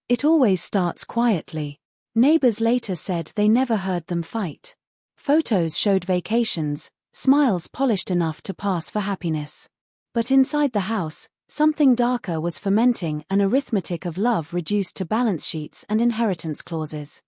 It always starts quietly. Neighbors later said they never heard them fight. Photos showed vacations, smiles polished enough to pass for happiness. But inside the house, something darker was fermenting, an arithmetic of love reduced to balance sheets and inheritance clauses.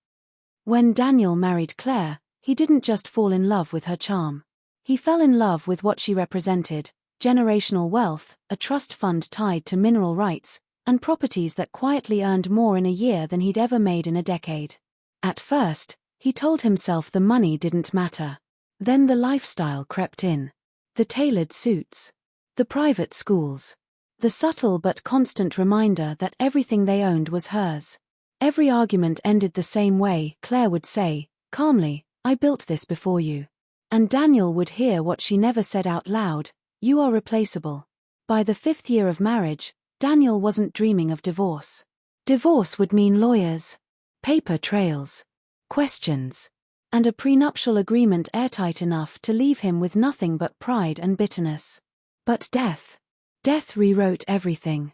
When Daniel married Claire, he didn't just fall in love with her charm. He fell in love with what she represented: generational wealth, a trust fund tied to mineral rights, and properties that quietly earned more in a year than he'd ever made in a decade. At first, he told himself the money didn't matter. Then the lifestyle crept in. The tailored suits. The private schools. The subtle but constant reminder that everything they owned was hers. Every argument ended the same way. Claire would say, calmly, "I built this before you." And Daniel would hear what she never said out loud: "You are replaceable." By the 5th year of marriage, Daniel wasn't dreaming of divorce. Divorce would mean lawyers, paper trails, questions, and a prenuptial agreement airtight enough to leave him with nothing but pride and bitterness. But death. Death rewrote everything.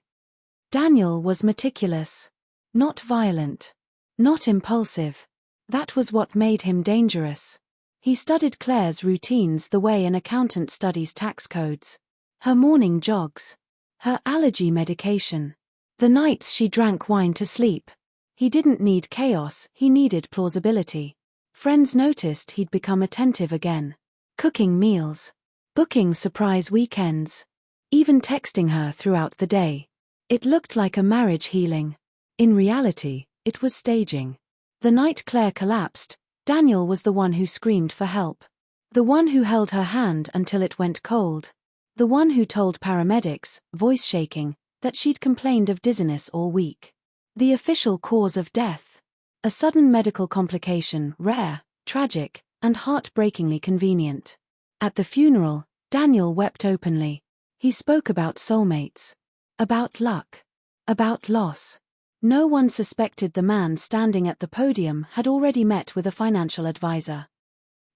Daniel was meticulous. Not violent. Not impulsive. That was what made him dangerous. He studied Claire's routines the way an accountant studies tax codes. Her morning jogs. Her allergy medication. The nights she drank wine to sleep. He didn't need chaos, he needed plausibility. Friends noticed he'd become attentive again. Cooking meals. Booking surprise weekends. Even texting her throughout the day. It looked like a marriage healing. In reality, it was staging. The night Claire collapsed, Daniel was the one who screamed for help. The one who held her hand until it went cold. The one who told paramedics, voice shaking, that she'd complained of dizziness all week. The official cause of death. A sudden medical complication, rare, tragic, and heartbreakingly convenient. At the funeral, Daniel wept openly. He spoke about soulmates. About luck. About loss. No one suspected the man standing at the podium had already met with a financial advisor.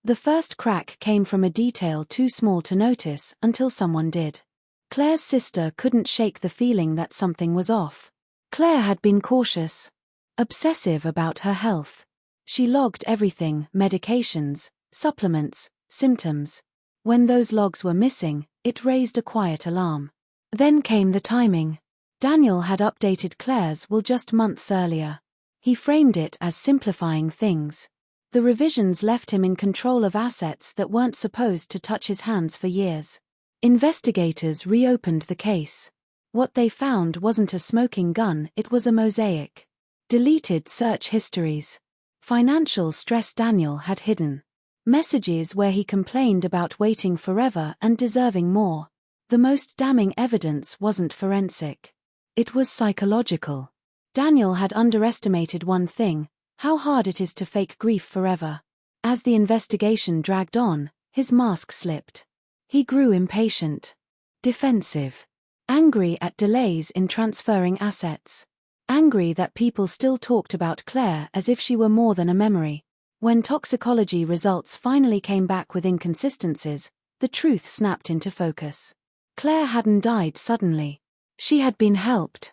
The first crack came from a detail too small to notice until someone did. Claire's sister couldn't shake the feeling that something was off. Claire had been cautious. Obsessive about her health. She logged everything: medications, supplements, symptoms. When those logs were missing, it raised a quiet alarm. Then came the timing. Daniel had updated Claire's will just months earlier. He framed it as simplifying things. The revisions left him in control of assets that weren't supposed to touch his hands for years. Investigators reopened the case. What they found wasn't a smoking gun, it was a mosaic. Deleted search histories. Financial stress Daniel had hidden. Messages where he complained about waiting forever and deserving more. The most damning evidence wasn't forensic. It was psychological. Daniel had underestimated one thing: how hard it is to fake grief forever. As the investigation dragged on, his mask slipped. He grew impatient. Defensive. Angry at delays in transferring assets. Angry that people still talked about Claire as if she were more than a memory. When toxicology results finally came back with inconsistencies, the truth snapped into focus. Claire hadn't died suddenly. She had been helped.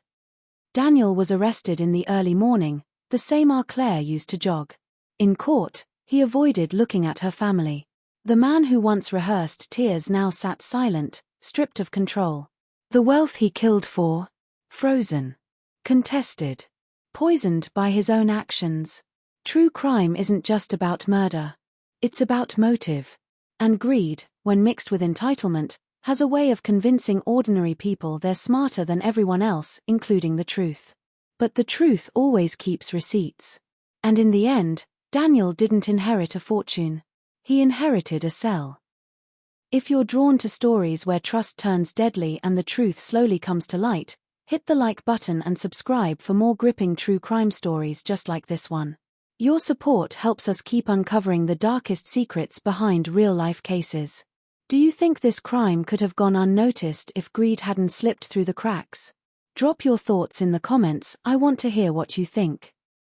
Daniel was arrested in the early morning, the same hour Claire used to jog. In court, he avoided looking at her family. The man who once rehearsed tears now sat silent, stripped of control. The wealth he killed for? Frozen. Contested. Poisoned by his own actions. True crime isn't just about murder. It's about motive. And greed, when mixed with entitlement, has a way of convincing ordinary people they're smarter than everyone else, including the truth. But the truth always keeps receipts. And in the end, Daniel didn't inherit a fortune. He inherited a cell. If you're drawn to stories where trust turns deadly and the truth slowly comes to light, hit the like button and subscribe for more gripping true crime stories just like this one. Your support helps us keep uncovering the darkest secrets behind real-life cases. Do you think this crime could have gone unnoticed if greed hadn't slipped through the cracks? Drop your thoughts in the comments, I want to hear what you think.